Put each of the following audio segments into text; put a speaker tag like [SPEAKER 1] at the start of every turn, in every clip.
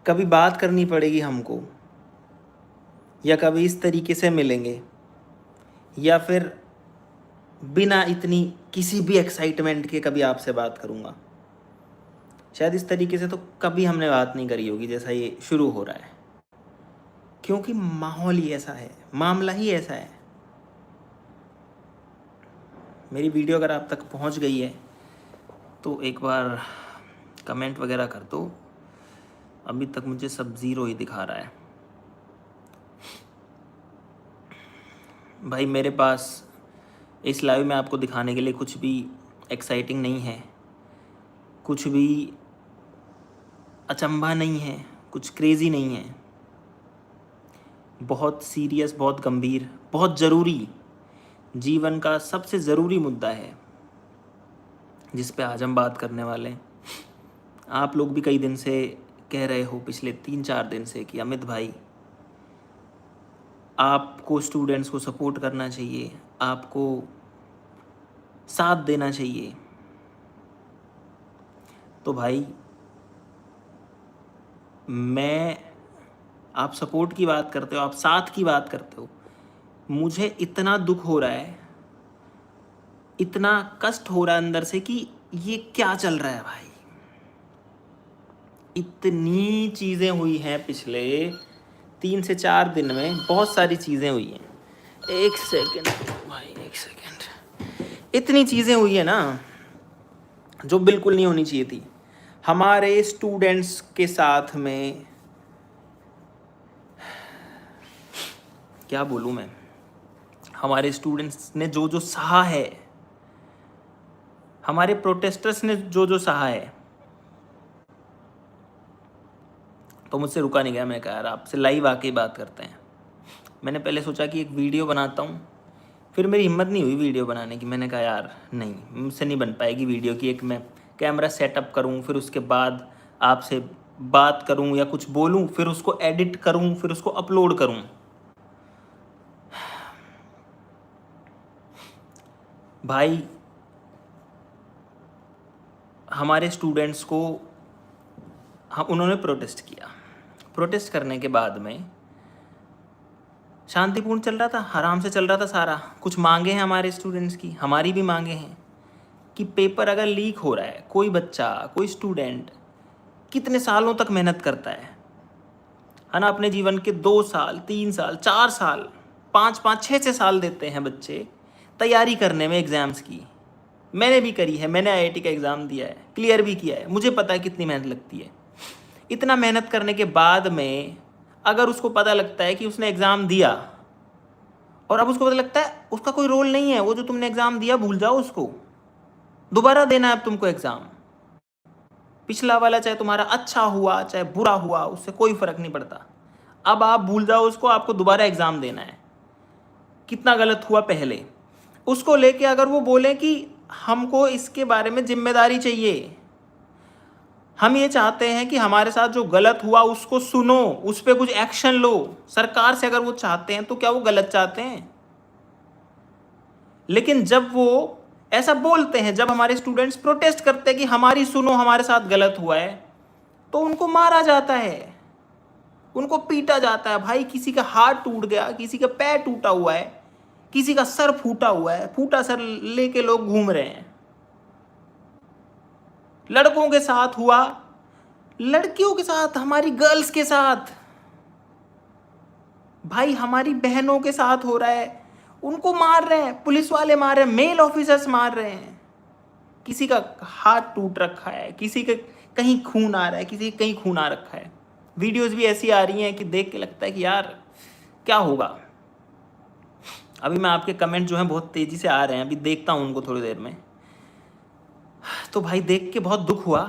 [SPEAKER 1] कभी बात करनी पड़ेगी हमको, या कभी इस तरीके से मिलेंगे, या फिर बिना इतनी किसी भी एक्साइटमेंट के कभी आपसे बात करूँगा। शायद इस तरीके से तो कभी हमने बात नहीं करी होगी जैसा ये शुरू हो रहा है, क्योंकि माहौल ही ऐसा है, मामला ही ऐसा है। मेरी वीडियो अगर आप तक पहुंच गई है तो एक बार कमेंट वगैरह कर दो। अभी तक मुझे सब 0 ही दिखा रहा है। भाई मेरे पास इस लाइव में आपको दिखाने के लिए कुछ भी एक्साइटिंग नहीं है, कुछ भी अचंभा नहीं है, कुछ क्रेज़ी नहीं है। बहुत सीरियस, बहुत गंभीर, बहुत ज़रूरी, जीवन का सबसे ज़रूरी मुद्दा है जिस पे आज हम बात करने वाले हैं। आप लोग भी कई दिन से कह रहे हो, पिछले 3-4 दिन से, कि अमित भाई आपको स्टूडेंट्स को सपोर्ट करना चाहिए, आपको साथ देना चाहिए। तो भाई आप सपोर्ट की बात करते हो, आप साथ की बात करते हो, मुझे इतना दुख हो रहा है, इतना कष्ट हो रहा है अंदर से कि ये क्या चल रहा है भाई। इतनी चीज़ें हुई हैं पिछले 3 से 4 दिन में, बहुत सारी चीज़ें हुई हैं। एक सेकंड भाई, एक सेकंड। इतनी चीज़ें हुई है ना जो बिल्कुल नहीं होनी चाहिए थी। हमारे स्टूडेंट्स के साथ में क्या बोलूँ मैं, हमारे स्टूडेंट्स ने जो जो सहा है, हमारे प्रोटेस्टर्स ने जो जो सहा है, तो मुझसे रुका नहीं गया। मैंने कहा यार आपसे लाइव आके बात करते हैं। मैंने पहले सोचा कि एक वीडियो बनाता हूँ, फिर मेरी हिम्मत नहीं हुई वीडियो बनाने की। मैंने कहा यार नहीं, मुझसे नहीं बन पाएगी वीडियो की। एक मैं कैमरा सेटअप करूँ, फिर उसके बाद आपसे बात करूँ या कुछ बोलूँ, फिर उसको एडिट करूँ, फिर उसको अपलोड करूँ। भाई हमारे स्टूडेंट्स को उन्होंने प्रोटेस्ट किया। प्रोटेस्ट करने के बाद में शांतिपूर्ण चल रहा था, आराम से चल रहा था सारा कुछ। मांगे हैं हमारे स्टूडेंट्स की, हमारी भी मांगे हैं कि पेपर अगर लीक हो रहा है, कोई बच्चा, कोई स्टूडेंट कितने सालों तक मेहनत करता है ना, अपने जीवन के 2 साल, 3 साल, 4 साल, 5-5, 6-6 साल देते हैं बच्चे तैयारी करने में एग्ज़ाम्स की। मैंने भी करी है, मैंने आईआईटी का एग्ज़ाम दिया है, क्लियर भी किया है, मुझे पता है कितनी मेहनत लगती है। इतना मेहनत करने के बाद में अगर उसको पता लगता है कि उसने एग्ज़ाम दिया और अब उसको पता लगता है उसका कोई रोल नहीं है, वो जो तुमने एग्ज़ाम दिया भूल जाओ उसको, दोबारा देना है अब तुमको एग्ज़ाम। पिछला वाला चाहे तुम्हारा अच्छा हुआ चाहे बुरा हुआ, उससे कोई फ़र्क नहीं पड़ता। अब आप भूल जाओ उसको, आपको दोबारा एग्ज़ाम देना है। कितना गलत हुआ पहले, उसको लेके अगर वो बोले कि हमको इसके बारे में जिम्मेदारी चाहिए, हम ये चाहते हैं कि हमारे साथ जो गलत हुआ उसको सुनो, उस पर कुछ एक्शन लो सरकार से, अगर वो चाहते हैं तो क्या वो गलत चाहते हैं? लेकिन जब वो ऐसा बोलते हैं, जब हमारे स्टूडेंट्स प्रोटेस्ट करते हैं कि हमारी सुनो, हमारे साथ गलत हुआ है, तो उनको मारा जाता है, उनको पीटा जाता है। भाई किसी का हाथ टूट गया, किसी का पैर टूटा हुआ है, किसी का सर फूटा हुआ है, फूटा सर लेके लोग घूम रहे हैं। लड़कों के साथ हुआ, लड़कियों के साथ, हमारी गर्ल्स के साथ, भाई हमारी बहनों के साथ हो रहा है। उनको मार रहे हैं, पुलिस वाले मार रहे हैं, मेल ऑफिसर्स मार रहे हैं। किसी का हाथ टूट रखा है, किसी के कहीं खून आ रहा है, किसी के कहीं खून आ रखा है। वीडियोस भी ऐसी आ रही हैं कि देख के लगता है कि यार क्या होगा। अभी मैं आपके कमेंट जो हैं बहुत तेज़ी से आ रहे हैं, अभी देखता हूँ उनको थोड़ी देर में। तो भाई देख के बहुत दुख हुआ।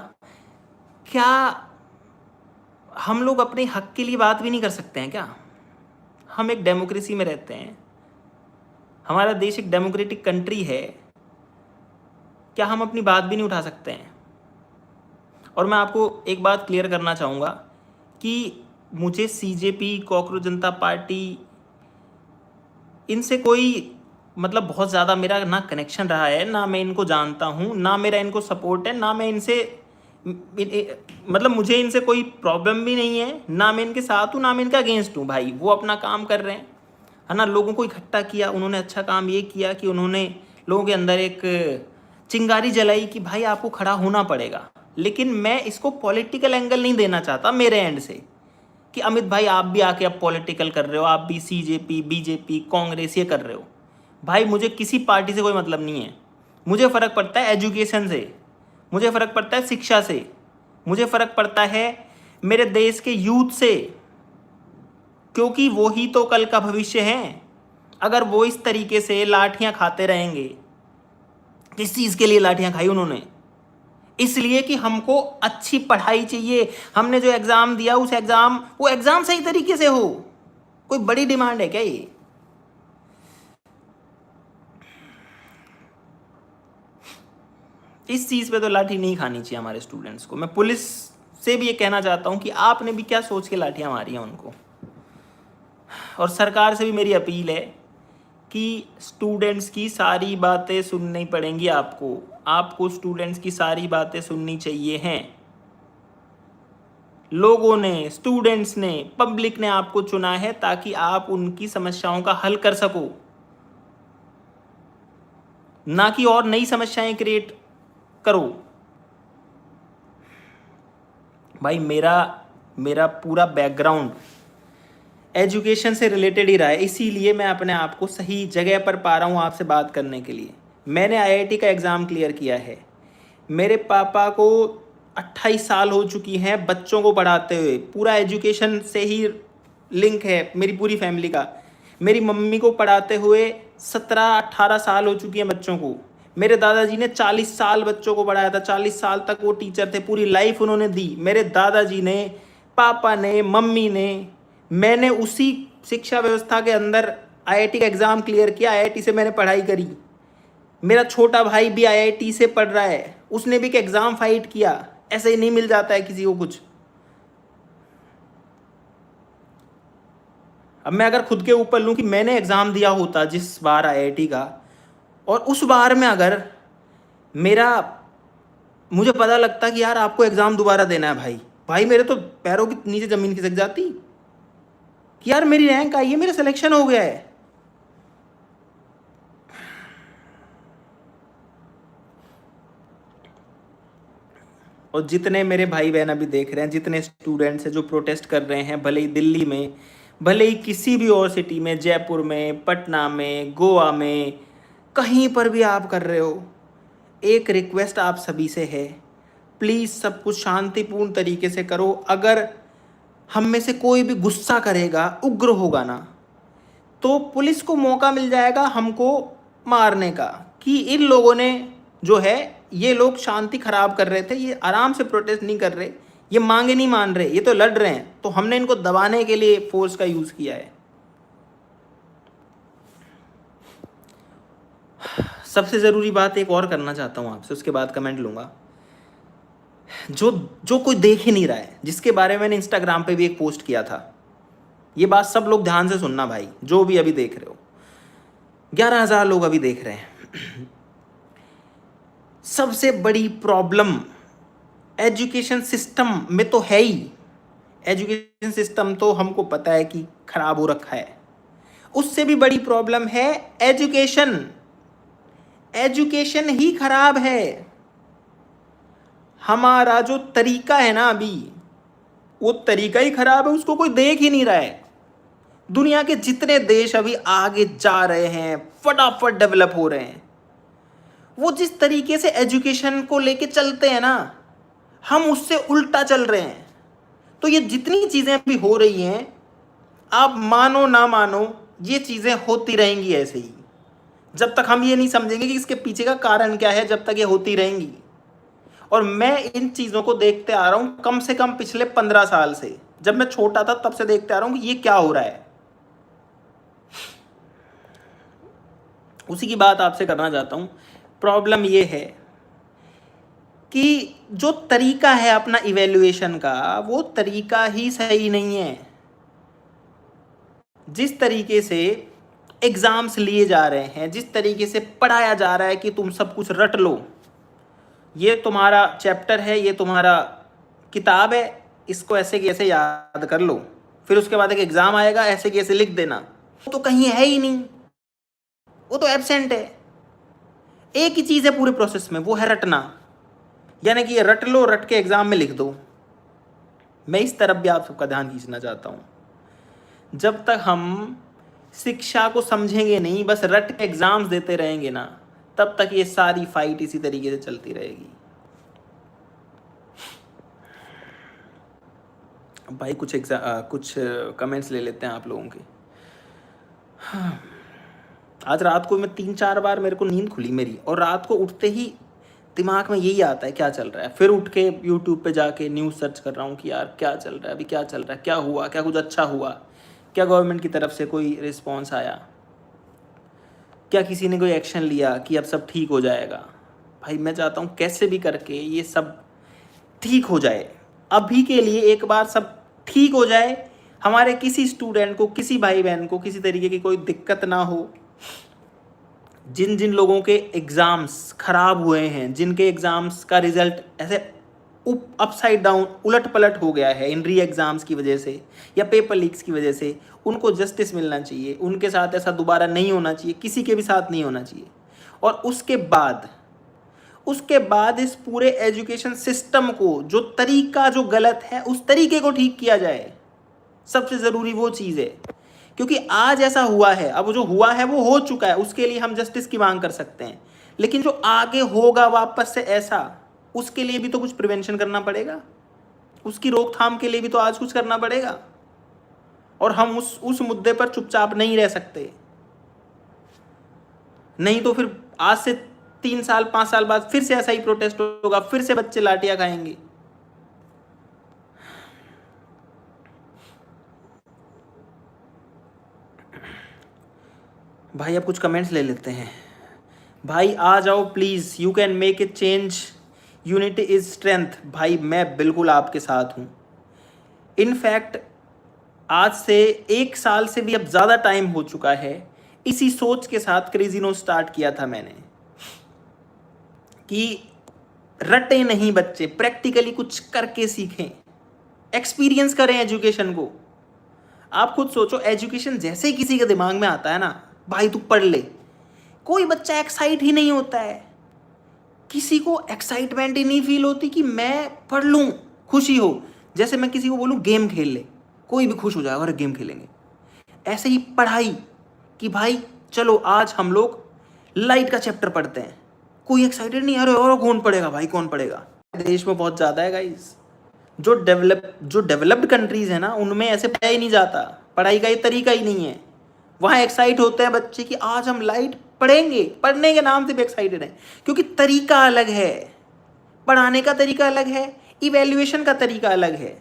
[SPEAKER 1] क्या हम लोग अपने हक के लिए बात भी नहीं कर सकते हैं क्या? हम एक डेमोक्रेसी में रहते हैं, हमारा देश एक डेमोक्रेटिक कंट्री है, क्या हम अपनी बात भी नहीं उठा सकते हैं? और मैं आपको एक बात क्लियर करना चाहूँगा कि मुझे सीजेपी, कॉकरोच जनता पार्टी, इनसे कोई मतलब बहुत ज़्यादा मेरा ना कनेक्शन रहा है, ना मैं इनको जानता हूँ, ना मेरा इनको सपोर्ट है, ना मैं इनसे मतलब मुझे इनसे कोई प्रॉब्लम भी नहीं है, ना मैं इनके साथ हूँ ना मैं इनके अगेंस्ट हूँ भाई। वो अपना काम कर रहे हैं, है ना। लोगों को इकट्ठा किया उन्होंने, अच्छा काम ये किया कि उन्होंने लोगों के अंदर एक चिंगारी जलाई कि भाई आपको खड़ा होना पड़ेगा। लेकिन मैं इसको पॉलिटिकल एंगल नहीं देना चाहता मेरे एंड से कि अमित भाई आप भी आके अब पॉलिटिकल कर रहे हो, आप भी सीजेपी बीजेपी कांग्रेस ये कर रहे हो। भाई मुझे किसी पार्टी से कोई मतलब नहीं है। मुझे फ़र्क पड़ता है एजुकेशन से, मुझे फ़र्क पड़ता है शिक्षा से, मुझे फ़र्क पड़ता है मेरे देश के यूथ से, क्योंकि वो ही तो कल का भविष्य है। अगर वो इस तरीके से लाठियां खाते रहेंगे, किस चीज़ के लिए लाठियां खाई उन्होंने? इसलिए कि हमको अच्छी पढ़ाई चाहिए। हमने जो एग्ज़ाम दिया वो एग्ज़ाम सही तरीके से हो। कोई बड़ी डिमांड है क्या ये? इस चीज़ पे तो लाठी नहीं खानी चाहिए हमारे स्टूडेंट्स को। मैं पुलिस से भी ये कहना चाहता हूँ कि आपने भी क्या सोच के लाठियाँ मारी हैं उनको। और सरकार से भी मेरी अपील है कि स्टूडेंट्स की सारी बातें सुननी पड़ेंगी आपको स्टूडेंट्स की सारी बातें सुननी चाहिए हैं। लोगों ने, स्टूडेंट्स ने, पब्लिक ने आपको चुना है ताकि आप उनकी समस्याओं का हल कर सको, ना कि और नई समस्याएं क्रिएट करो। भाई मेरा पूरा बैकग्राउंड एजुकेशन से रिलेटेड ही रहा है, इसीलिए मैं अपने आप को सही जगह पर पा रहा हूँ आपसे बात करने के लिए। मैंने आईआईटी का एग्ज़ाम क्लियर किया है। मेरे पापा को 28 साल हो चुकी हैं बच्चों को पढ़ाते हुए। पूरा एजुकेशन से ही लिंक है मेरी पूरी फैमिली का। मेरी मम्मी को पढ़ाते हुए 17-18 साल हो चुकी हैं बच्चों को। मेरे दादाजी ने 40 साल बच्चों को पढ़ाया था, 40 साल तक वो टीचर थे, पूरी लाइफ उन्होंने दी। मेरे दादाजी ने, पापा ने, मम्मी ने, मैंने उसी शिक्षा व्यवस्था के अंदर आईआईटी का एग्ज़ाम क्लियर किया, आईआईटी से मैंने पढ़ाई करी। मेरा छोटा भाई भी आईआईटी से पढ़ रहा है, उसने भी एक एग्ज़ाम फाइट किया। ऐसे ही नहीं मिल जाता है किसी को कुछ। अब मैं अगर खुद के ऊपर लूँ कि मैंने एग्ज़ाम दिया होता जिस बार आईआईटी का, और उस बार में अगर मुझे पता लगता कि यार आपको एग्ज़ाम दोबारा देना है, भाई मेरे तो पैरों के नीचे ज़मीन खिसक जाती कि यार मेरी रैंक आई है, मेरा सिलेक्शन हो गया है। और जितने मेरे भाई बहन अभी देख रहे हैं, जितने स्टूडेंट्स हैं जो प्रोटेस्ट कर रहे हैं, भले ही दिल्ली में, भले ही किसी भी और सिटी में, जयपुर में, पटना में, गोवा में, कहीं पर भी आप कर रहे हो, एक रिक्वेस्ट आप सभी से है, प्लीज़ सब कुछ शांतिपूर्ण तरीके से करो। अगर हम में से कोई भी गुस्सा करेगा, उग्र होगा ना, तो पुलिस को मौका मिल जाएगा हमको मारने का कि इन लोगों ने जो है, ये लोग शांति खराब कर रहे थे, ये आराम से प्रोटेस्ट नहीं कर रहे, ये मांगे नहीं मान रहे, ये तो लड़ रहे हैं, तो हमने इनको दबाने के लिए फोर्स का यूज़ किया है। सबसे ज़रूरी बात एक और करना चाहता हूँ आपसे, उसके बाद कमेंट लूँगा। जो कोई देख ही नहीं रहा है, जिसके बारे में मैंने इंस्टाग्राम पे भी एक पोस्ट किया था, ये बात सब लोग ध्यान से सुनना भाई, जो भी अभी देख रहे हो, 11,000 लोग अभी देख रहे हैं। सबसे बड़ी प्रॉब्लम एजुकेशन सिस्टम में तो है ही। एजुकेशन सिस्टम तो हमको पता है कि खराब हो रखा है। उससे भी बड़ी प्रॉब्लम है एजुकेशन ही खराब है। हमारा जो तरीका है ना अभी, वो तरीका ही खराब है, उसको कोई देख ही नहीं रहा है। दुनिया के जितने देश अभी आगे जा रहे हैं, फटाफट डेवलप हो रहे हैं, वो जिस तरीके से एजुकेशन को लेके चलते हैं ना, हम उससे उल्टा चल रहे हैं। तो ये जितनी चीज़ें अभी हो रही हैं, आप मानो ना मानो, ये चीज़ें होती रहेंगी ऐसे ही, जब तक हम ये नहीं समझेंगे कि इसके पीछे का कारण क्या है, जब तक ये होती रहेंगी। और मैं इन चीज़ों को देखते आ रहा हूँ कम से कम पिछले 15 साल से। जब मैं छोटा था तब से देखते आ रहा हूँ कि ये क्या हो रहा है। उसी की बात आपसे करना चाहता हूँ। प्रॉब्लम ये है कि जो तरीका है अपना इवैल्यूएशन का, वो तरीका ही सही नहीं है। जिस तरीके से एग्ज़ाम्स लिए जा रहे हैं, जिस तरीके से पढ़ाया जा रहा है कि तुम सब कुछ रट लो, ये तुम्हारा चैप्टर है, ये तुम्हारा किताब है, इसको ऐसे की ऐसे याद कर लो, फिर उसके बाद एक एग्जाम आएगा, ऐसे की ऐसे लिख देना। वो तो कहीं है ही नहीं, वो तो एब्सेंट है। एक ही चीज़ है पूरे प्रोसेस में, वो है रटना, यानी कि ये रट लो, रट के एग्जाम में लिख दो। मैं इस तरफ भी आप सबका ध्यान खींचना चाहता हूँ। जब तक हम शिक्षा को समझेंगे नहीं, बस रट के एग्जाम्स देते रहेंगे ना, तब तक ये सारी फाइट इसी तरीके से चलती रहेगी। भाई कुछ कमेंट्स ले लेते हैं आप लोगों के। हाँ, आज रात को मैं 3-4 बार मेरे को नींद खुली मेरी, और रात को उठते ही दिमाग में यही आता है क्या चल रहा है। फिर उठ के यूट्यूब पे जाके न्यूज़ सर्च कर रहा हूँ कि यार क्या चल रहा है, अभी क्या चल रहा है, क्या हुआ, क्या कुछ अच्छा हुआ, क्या गवर्नमेंट की तरफ से कोई रिस्पॉन्स आया, क्या किसी ने कोई एक्शन लिया कि अब सब ठीक हो जाएगा। भाई मैं चाहता हूँ कैसे भी करके ये सब ठीक हो जाए, अभी के लिए एक बार सब ठीक हो जाए, हमारे किसी स्टूडेंट को, किसी भाई बहन को किसी तरीके की कोई दिक्कत ना हो। जिन जिन लोगों के एग्ज़ाम्स खराब हुए हैं, जिनके एग्ज़ाम्स का रिजल्ट ऐसे अपसाइड डाउन, उलट पलट हो गया है इन री एग्ज़ाम्स की वजह से या पेपर लीक्स की वजह से, उनको जस्टिस मिलना चाहिए। उनके साथ ऐसा दोबारा नहीं होना चाहिए, किसी के भी साथ नहीं होना चाहिए। और उसके बाद इस पूरे एजुकेशन सिस्टम को, जो तरीका जो गलत है, उस तरीके को ठीक किया जाए। सबसे ज़रूरी वो चीज़ है, क्योंकि आज ऐसा हुआ है, अब जो हुआ है वो हो चुका है, उसके लिए हम जस्टिस की मांग कर सकते हैं। लेकिन जो आगे होगा वापस से ऐसा, उसके लिए भी तो कुछ प्रिवेंशन करना पड़ेगा, उसकी रोकथाम के लिए भी तो आज कुछ करना पड़ेगा। और हम उस मुद्दे पर चुपचाप नहीं रह सकते, नहीं तो फिर आज से 3 साल 5 साल बाद फिर से ऐसा ही प्रोटेस्ट होगा, फिर से बच्चे लाठियां खाएंगे। भाई अब कुछ कमेंट्स ले लेते हैं। भाई आ जाओ please, you can make it change, unity is strength. भाई मैं बिल्कुल आपके साथ हूँ। इनफैक्ट आज से 1 साल से भी अब ज़्यादा टाइम हो चुका है, इसी सोच के साथ क्रेजिनो स्टार्ट किया था मैंने कि रटे नहीं बच्चे, प्रैक्टिकली कुछ करके सीखें, एक्सपीरियंस करें एजुकेशन को। आप खुद सोचो, एजुकेशन जैसे ही किसी के दिमाग में आता है ना, भाई तू पढ़ ले, कोई बच्चा एक्साइट ही नहीं होता है, किसी को एक्साइटमेंट ही नहीं फील होती कि मैं पढ़ लूँ, खुशी हो। जैसे मैं किसी को बोलूँ गेम खेल ले, कोई भी खुश हो जाएगा, अरे गेम खेलेंगे। ऐसे ही पढ़ाई कि भाई चलो आज हम लोग लाइट का चैप्टर पढ़ते हैं, कोई एक्साइटेड नहीं, अरे और कौन पढ़ेगा भाई, कौन पढ़ेगा। देश में बहुत ज़्यादा है गाइस, जो डेवलप्ड कंट्रीज़ है ना, उनमें ऐसे पढ़ाया ही नहीं जाता, पढ़ाई का ये तरीका ही नहीं है। वहाँ एक्साइट होते हैं बच्चे कि आज हम लाइट पढ़ेंगे, पढ़ने के नाम से भी एक्साइटेड हैं, क्योंकि तरीका अलग है, पढ़ाने का तरीका अलग है, इवैल्यूएशन का तरीका अलग है।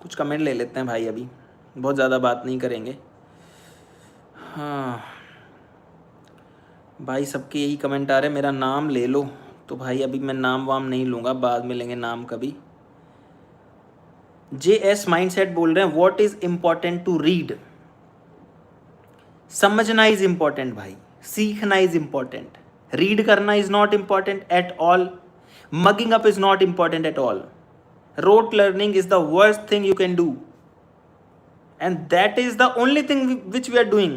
[SPEAKER 1] कुछ कमेंट ले लेते हैं भाई, अभी बहुत ज़्यादा बात नहीं करेंगे। हाँ भाई, सबके यही कमेंट आ रहे हैं, मेरा नाम ले लो। तो भाई अभी मैं नाम वाम नहीं लूँगा, बाद में लेंगे नाम कभी। JS माइंडसेट बोल रहे हैं, what is important to read. समझना इज़ इम्पॉर्टेंट भाई, सीखना इज़ इम्पॉर्टेंट, रीड करना is not important at all, mugging up is not important at all. rote learning is the worst thing you can do, and that is the only thing which we are doing.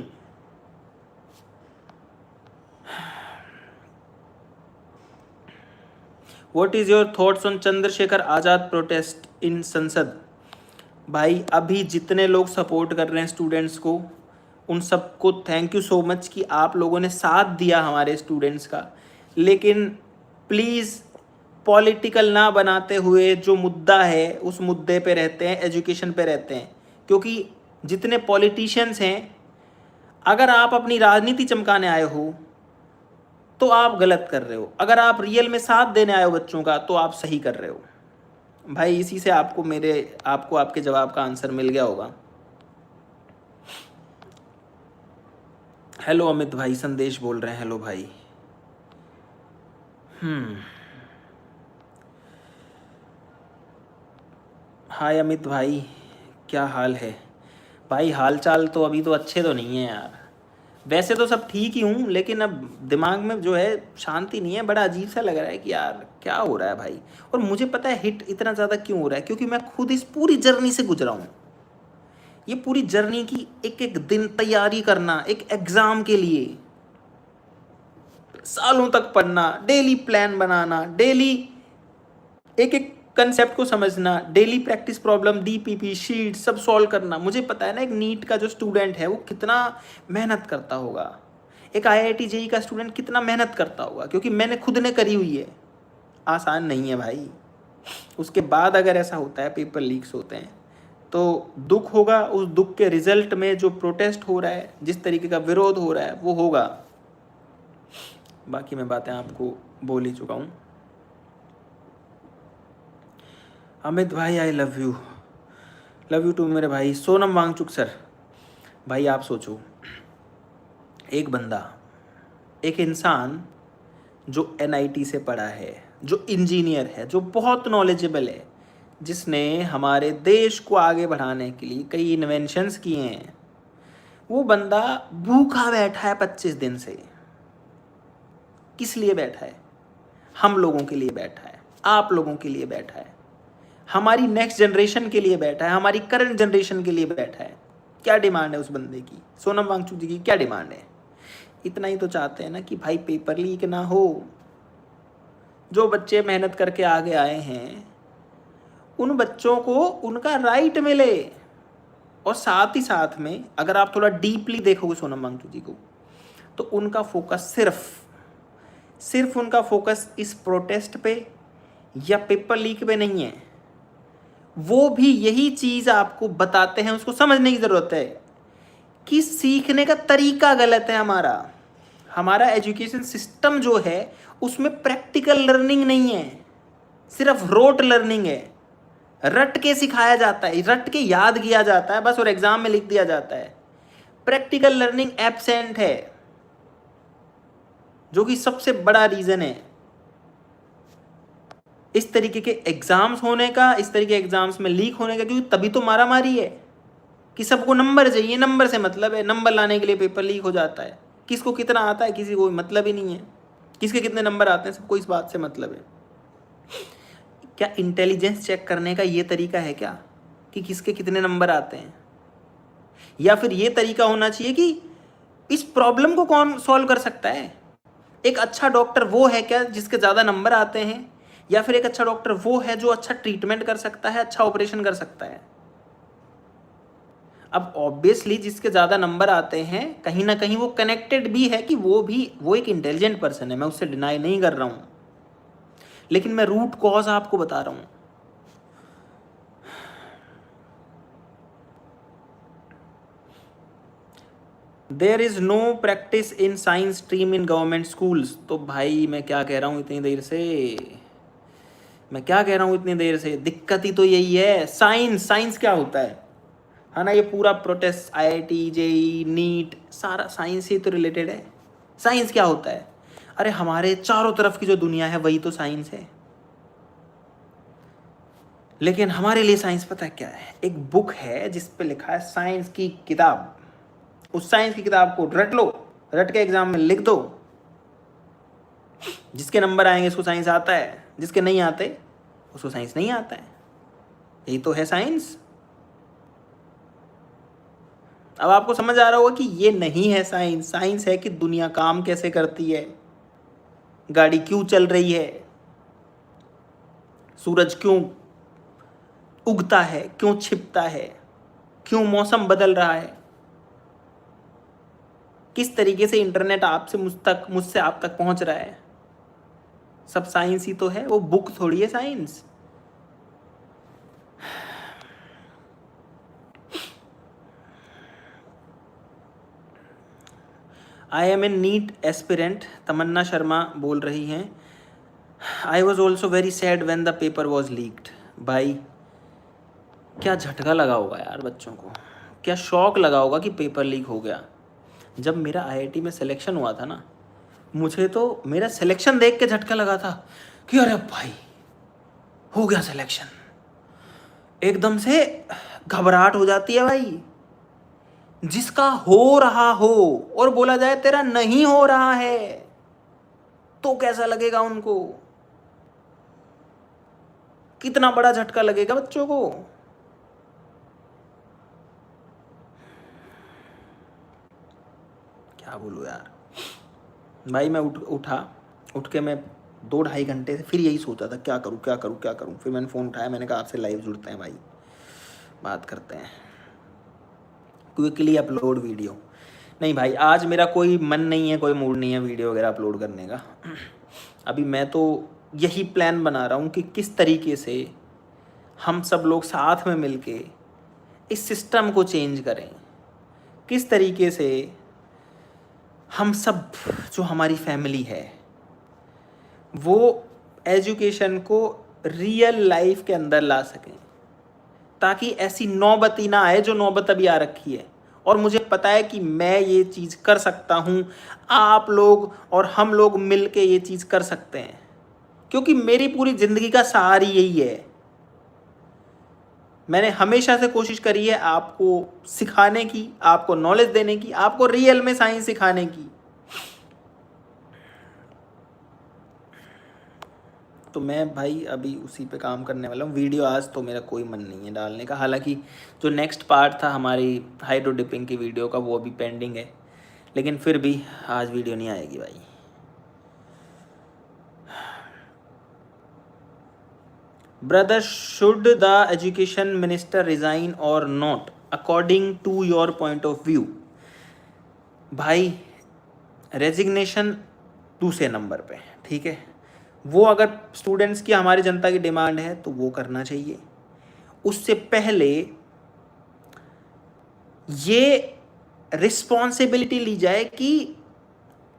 [SPEAKER 1] What is your thoughts on Chandrasekhar Azad protest in संसद। भाई अभी जितने लोग support कर रहे हैं students को, उन सबको थैंक यू सो मच कि आप लोगों ने साथ दिया हमारे स्टूडेंट्स का। लेकिन प्लीज़ पॉलिटिकल ना बनाते हुए, जो मुद्दा है उस मुद्दे पे रहते हैं, एजुकेशन पे रहते हैं। क्योंकि जितने पॉलिटिशियंस हैं, अगर आप अपनी राजनीति चमकाने आए हो तो आप गलत कर रहे हो, अगर आप रियल में साथ देने आए हो बच्चों का तो आप सही कर रहे हो। भाई इसी से आपको आपके जवाब का आंसर मिल गया होगा। हेलो अमित भाई, संदेश बोल रहे हैं, हेलो भाई। हाय अमित भाई, क्या हाल है भाई? हाल चाल तो अभी तो अच्छे तो नहीं है यार। वैसे तो सब ठीक ही हूँ, लेकिन अब दिमाग में जो है शांति नहीं है। बड़ा अजीब सा लग रहा है कि यार क्या हो रहा है भाई। और मुझे पता है हिट इतना ज़्यादा क्यों हो रहा है, क्योंकि मैं खुद इस पूरी जर्नी से गुजरा हूँ। ये पूरी जर्नी की एक एक दिन तैयारी करना, एक एग्ज़ाम के लिए सालों तक पढ़ना, डेली प्लान बनाना, डेली एक एक कंसेप्ट को समझना, daily practice problem, DPP sheet सब सॉल्व करना। मुझे पता है ना एक नीट का जो स्टूडेंट है वो कितना मेहनत करता होगा, एक आईआईटी जेई का स्टूडेंट कितना मेहनत करता होगा, क्योंकि मैंने खुद ने करी हुई है। आसान नहीं है भाई। उसके बाद अगर ऐसा होता है, पेपर लीक्स होते हैं, तो दुख होगा। उस दुख के रिजल्ट में जो प्रोटेस्ट हो रहा है, जिस तरीके का विरोध हो रहा है, वो होगा। बाकी मैं बातें आपको बोल ही चुका हूँ। अमित भाई आई लव यू टू मेरे भाई। सोनम वांगचुक सर, भाई आप सोचो, एक बंदा, एक इंसान जो एनआईटी से पढ़ा है, जो इंजीनियर है, जो बहुत नॉलेजेबल है, जिसने हमारे देश को आगे बढ़ाने के लिए कई इन्वेंशंस किए हैं, वो बंदा भूखा बैठा है 25 दिन से। किस लिए बैठा है? हम लोगों के लिए बैठा है, आप लोगों के लिए बैठा है, हमारी नेक्स्ट जनरेशन के लिए बैठा है, हमारी करंट जनरेशन के लिए बैठा है। क्या डिमांड है उस बंदे की? सोनम वांगचुक जी की क्या डिमांड है? इतना ही तो चाहते हैं ना कि भाई पेपर लीक ना हो। जो बच्चे मेहनत करके आगे आए हैं, उन बच्चों को उनका राइट मिले। और साथ ही साथ में अगर आप थोड़ा डीपली देखोगे सोनम वांगचुक जी को, तो उनका फोकस सिर्फ उनका फोकस इस प्रोटेस्ट पे या पेपर लीक पे नहीं है। वो भी यही चीज़ आपको बताते हैं, उसको समझने की ज़रूरत है कि सीखने का तरीका गलत है। हमारा एजुकेशन सिस्टम जो है उसमें प्रैक्टिकल लर्निंग नहीं है, सिर्फ रोट लर्निंग है। रट के सिखाया जाता है, रट के याद किया जाता है बस, और एग्जाम में लिख दिया जाता है। प्रैक्टिकल लर्निंग एब्सेंट है, जो कि सबसे बड़ा रीज़न है इस तरीके के एग्जाम्स होने का, इस तरीके के एग्जाम्स में लीक होने का। क्योंकि तभी तो मारामारी है कि सबको नंबर चाहिए, नंबर से मतलब है। नंबर लाने के लिए पेपर लीक हो जाता है। किसको कितना आता है किसी को मतलब ही नहीं है, किसके कितने नंबर आते हैं सबको इस बात से मतलब है। क्या इंटेलिजेंस चेक करने का ये तरीका है क्या कि किसके कितने नंबर आते हैं? या फिर ये तरीका होना चाहिए कि इस प्रॉब्लम को कौन सॉल्व कर सकता है? एक अच्छा डॉक्टर वो है क्या जिसके ज़्यादा नंबर आते हैं, या फिर एक अच्छा डॉक्टर वो है जो अच्छा ट्रीटमेंट कर सकता है, अच्छा ऑपरेशन कर सकता है? अब ऑब्वियसली जिसके ज़्यादा नंबर आते हैं कहीं ना कहीं वो कनेक्टेड भी है कि वो एक इंटेलिजेंट पर्सन है, मैं उससे डिनाई नहीं कर रहा हूँ, लेकिन मैं रूट कॉज आपको बता रहा हूँ। There is no practice in science stream in government schools. तो भाई मैं क्या कह रहा हूँ इतनी देर से, दिक्कत ही तो यही है। साइंस क्या होता है ना? ये पूरा प्रोटेस्ट, आईआईटी जेई नीट, सारा साइंस ही तो रिलेटेड है। साइंस क्या होता है? अरे हमारे चारों तरफ की जो दुनिया है वही तो साइंस है। लेकिन हमारे लिए साइंस पता है क्या है? एक बुक है जिस पे लिखा है साइंस की किताब। उस साइंस की किताब को रट लो, रट के एग्जाम में लिख दो। जिसके नंबर आएंगे उसको साइंस आता है, जिसके नहीं आते उसको साइंस नहीं आता है। यही तो है साइंस। अब आपको समझ आ रहा होगा कि ये नहीं है साइंस। साइंस है कि दुनिया काम कैसे करती है, गाड़ी क्यों चल रही है, सूरज क्यों उगता है, क्यों छिपता है, क्यों मौसम बदल रहा है, किस तरीके से इंटरनेट आपसे मुझसे आप तक पहुंच रहा है। सब साइंस ही तो है, वो बुक थोड़ी है science. I am an NEET aspirant, Tamanna Sharma बोल रही हैं। I was also very sad when the paper was leaked. भाई क्या झटका लगा होगा यार बच्चों को, क्या शॉक लगा होगा कि पेपर लीक हो गया। जब मेरा आईआईटी में सिलेक्शन हुआ था ना, मुझे तो मेरा सिलेक्शन देख के झटका लगा था कि अरे भाई हो गया सिलेक्शन, एकदम से घबराहट हो जाती है भाई। जिसका हो रहा हो और बोला जाए तेरा नहीं हो रहा है, तो कैसा लगेगा उनको, कितना बड़ा झटका लगेगा बच्चों को। क्या बोलूं यार भाई। मैं उठ के मैं 2-2.5 घंटे से फिर यही सोचा था, क्या करूं क्या करूं क्या करूं। फिर मैंने फ़ोन उठाया, मैंने कहा आपसे लाइव जुड़ते हैं भाई, बात करते हैं, क्विकली अपलोड वीडियो। नहीं भाई, आज मेरा कोई मन नहीं है, कोई मूड नहीं है वीडियो वगैरह अपलोड करने का। अभी मैं तो यही प्लान बना रहा हूँ कि किस तरीके से हम सब लोग साथ में मिलके इस सिस्टम को चेंज करें, किस तरीके से हम सब जो हमारी फैमिली है वो एजुकेशन को रियल लाइफ के अंदर ला सकें, ताकि ऐसी नौबत ही ना आए जो नौबत अभी आ रखी है। और मुझे पता है कि मैं ये चीज़ कर सकता हूँ, आप लोग और हम लोग मिल के ये चीज़ कर सकते हैं, क्योंकि मेरी पूरी ज़िंदगी का सहारा यही है। मैंने हमेशा से कोशिश करी है आपको सिखाने की, आपको नॉलेज देने की, आपको रियल में साइंस सिखाने की। तो मैं भाई अभी उसी पे काम करने वाला हूँ। वीडियो आज तो मेरा कोई मन नहीं है डालने का, हालांकि जो नेक्स्ट पार्ट था हमारी हाइड्रो डिपिंग की वीडियो का वो अभी पेंडिंग है, लेकिन फिर भी आज वीडियो नहीं आएगी भाई। Brother, should the education minister resign or not according to your point of view? भाई रेजिग्नेशन दूसरे नंबर पे, ठीक है। वो अगर स्टूडेंट्स की, हमारी जनता की डिमांड है तो वो करना चाहिए। उससे पहले ये रिस्पॉन्सिबिलिटी ली जाए कि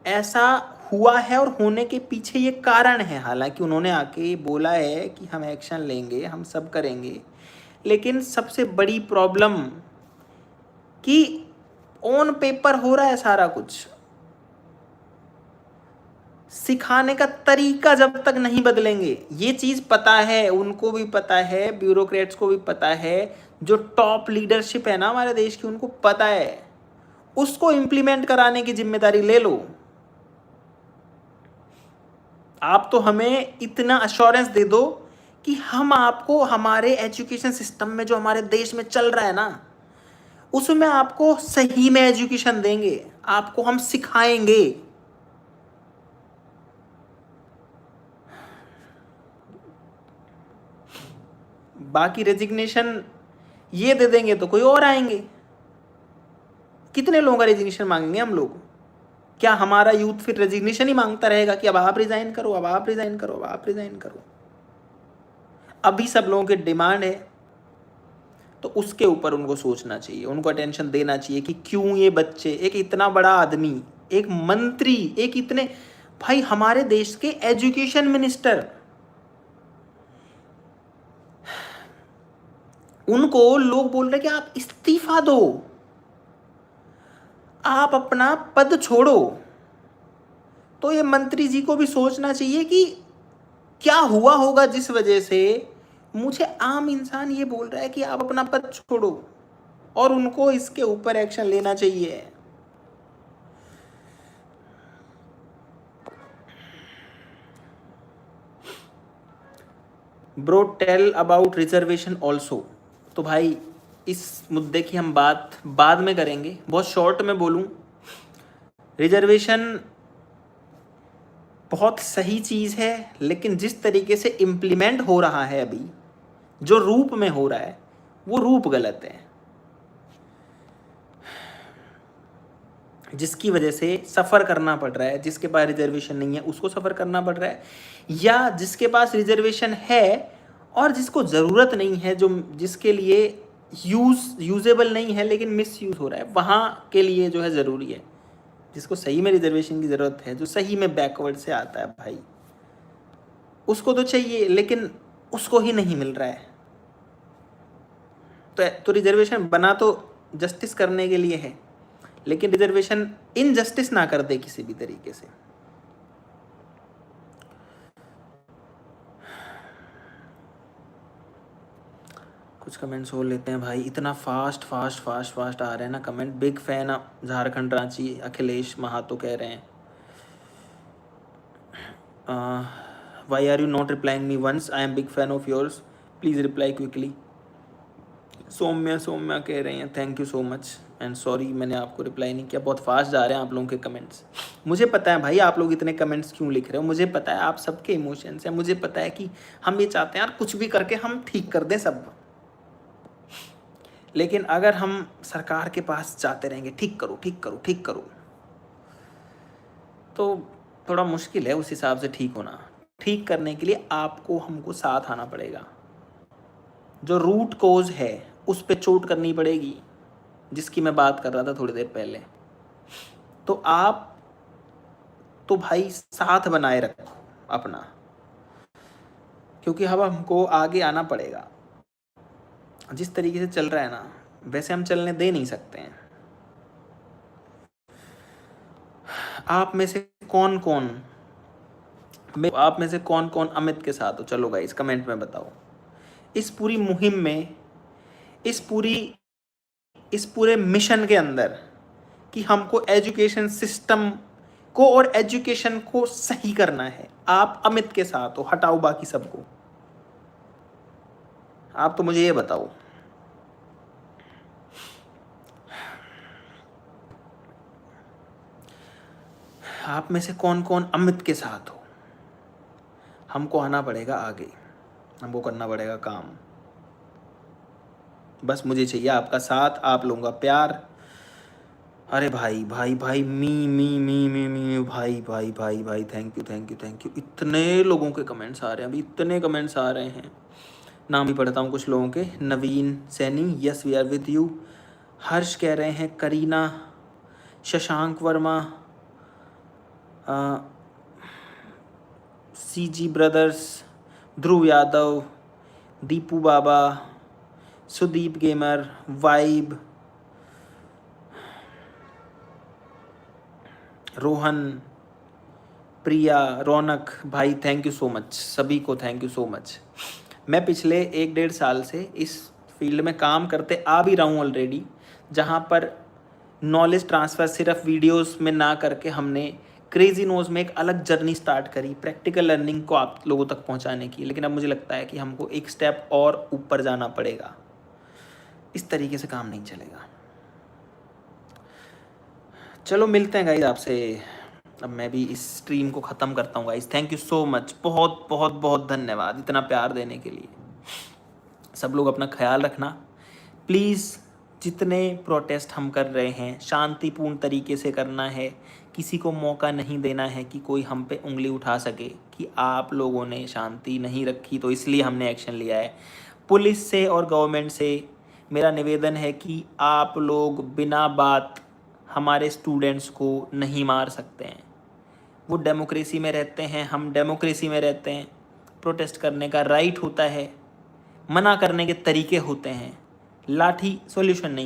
[SPEAKER 1] ऐसा हुआ है और होने के पीछे ये कारण है। हालांकि उन्होंने आके बोला है कि हम एक्शन लेंगे, हम सब करेंगे, लेकिन सबसे बड़ी प्रॉब्लम कि ऑन पेपर हो रहा है सारा कुछ, सिखाने का तरीका जब तक नहीं बदलेंगे। ये चीज़ पता है, उनको भी पता है, ब्यूरोक्रेट्स को भी पता है, जो टॉप लीडरशिप है ना हमारे देश की, उनको पता है। उसको इम्प्लीमेंट कराने की जिम्मेदारी ले लो। आप तो हमें इतना अश्योरेंस दे दो कि हम आपको हमारे एजुकेशन सिस्टम में जो हमारे देश में चल रहा है ना, उसमें आपको सही में एजुकेशन देंगे, आपको हम सिखाएंगे। बाकी रेजिग्नेशन ये दे देंगे तो कोई और आएंगे। कितने लोगों का रेजिग्नेशन मांगेंगे हम लोग? क्या हमारा यूथ फिर रेजिग्नेशन ही मांगता रहेगा कि अब आप रिजाइन करो, अब आप रिजाइन करो, अब आप रिजाइन करो? अभी सब लोगों की डिमांड है, तो उसके ऊपर उनको सोचना चाहिए, उनको अटेंशन देना चाहिए कि क्यों ये बच्चे, एक इतना बड़ा आदमी, एक मंत्री, एक इतने, भाई हमारे देश के एजुकेशन मिनिस्टर, उनको लोग बोल रहे कि आप इस्तीफा दो, आप अपना पद छोड़ो। तो ये मंत्री जी को भी सोचना चाहिए कि क्या हुआ होगा जिस वजह से मुझे आम इंसान ये बोल रहा है कि आप अपना पद छोड़ो, और उनको इसके ऊपर एक्शन लेना चाहिए। Bro tell about reservation also. तो भाई इस मुद्दे की हम बात बाद में करेंगे। बहुत शॉर्ट में बोलूं, रिजर्वेशन बहुत सही चीज़ है, लेकिन जिस तरीके से इम्प्लीमेंट हो रहा है अभी, जो रूप में हो रहा है, वो रूप गलत है, जिसकी वजह से सफ़र करना पड़ रहा है। जिसके पास रिजर्वेशन नहीं है उसको सफ़र करना पड़ रहा है, या जिसके पास रिजर्वेशन है और जिसको ज़रूरत नहीं है, जो जिसके लिए यूजेबल नहीं है लेकिन मिस यूज़ हो रहा है, वहाँ के लिए जो है ज़रूरी है। जिसको सही में रिजर्वेशन की ज़रूरत है, जो सही में बैकवर्ड से आता है भाई, उसको तो चाहिए, लेकिन उसको ही नहीं मिल रहा है। तो रिजर्वेशन बना तो जस्टिस करने के लिए है, लेकिन रिजर्वेशन इनजस्टिस ना कर दे किसी भी तरीके से। कुछ कमेंट्स और लेते हैं भाई। इतना फास्ट फास्ट फास्ट फास्ट आ रहे हैं ना comment. Big fan Jharkhand Ranchi Akhilesh Mahato कह रहे हैं why are you not replying me once, I am big fan of yours, please reply quickly. Saumya कह रहे हैं thank you so much and sorry मैंने आपको रिप्लाई नहीं किया। बहुत फास्ट जा रहे हैं आप लोगों के कमेंट्स। मुझे पता है भाई आप लोग इतने कमेंट्स क्यों लिख रहे हो, मुझे पता है आप सबके इमोशंस हैं, मुझे पता है कि हम ये चाहते हैं यार कुछ भी करके हम ठीक कर दें सब। लेकिन अगर हम सरकार के पास जाते रहेंगे ठीक करो ठीक करो ठीक करो, तो थोड़ा मुश्किल है उस हिसाब से ठीक होना। ठीक करने के लिए आपको हमको साथ आना पड़ेगा। जो रूट कोज है उस पे चोट करनी पड़ेगी, जिसकी मैं बात कर रहा था थोड़ी देर पहले। तो आप तो भाई साथ बनाए रखो अपना, क्योंकि अब हमको आगे आना पड़ेगा। जिस तरीके से चल रहा है ना वैसे हम चलने दे नहीं सकते हैं। आप में से कौन कौन अमित के साथ हो? चलो गाइस कमेंट में बताओ। इस पूरी मुहिम में, इस पूरे मिशन के अंदर कि हमको एजुकेशन सिस्टम को और एजुकेशन को सही करना है, आप अमित के साथ हो? हटाओ बाकी सबको। आप तो मुझे ये बताओ। आप में से कौन कौन अमित के साथ हो? हमको आना पड़ेगा आगे, हमको करना पड़ेगा काम। बस मुझे चाहिए आपका साथ, आप लोगों का प्यार। अरे भाई भाई भाई मी भाई थैंक यू। इतने लोगों के कमेंट्स आ रहे हैं, अभी इतने कमेंट्स आ रहे हैं। नाम ही पढ़ता हूँ कुछ लोगों के। Naveen Saini yes we are with you. Harsh कह रहे हैं, Kareena, Shashank Verma, CG brothers, Dhruv Yadav, Deepu Baba, Sudeep gamer, vibe, Rohan, Priya, Raunak भाई थैंक यू सो मच। सभी को थैंक यू सो मच। मैं पिछले 1-1.5 साल से इस फील्ड में काम करते आ भी रहा हूँ ऑलरेडी, जहाँ पर नॉलेज ट्रांसफ़र सिर्फ वीडियोस में ना करके हमने क्रेजी नोज में एक अलग जर्नी स्टार्ट करी प्रैक्टिकल लर्निंग को आप लोगों तक पहुँचाने की। लेकिन अब मुझे लगता है कि हमको एक स्टेप और ऊपर जाना पड़ेगा। इस तरीके से काम नहीं चलेगा। चलो मिलते हैं गाइस आपसे। अब मैं भी इस स्ट्रीम को ख़त्म करता हूँ guys. Thank you so much, बहुत बहुत बहुत धन्यवाद इतना प्यार देने के लिए। सब लोग अपना ख्याल रखना प्लीज़। जितने प्रोटेस्ट हम कर रहे हैं शांतिपूर्ण तरीके से करना है। किसी को मौका नहीं देना है कि कोई हम पे उंगली उठा सके कि आप लोगों ने शांति नहीं रखी तो इसलिए हमने एक्शन लिया है। पुलिस से और गवर्नमेंट से मेरा निवेदन है कि आप लोग बिना बात हमारे स्टूडेंट्स को नहीं मार सकते हैं। वो डेमोक्रेसी में रहते हैं, हम डेमोक्रेसी में रहते हैं। प्रोटेस्ट करने का राइट होता है, मना करने के तरीके होते हैं। लाठी सॉल्यूशन नहीं।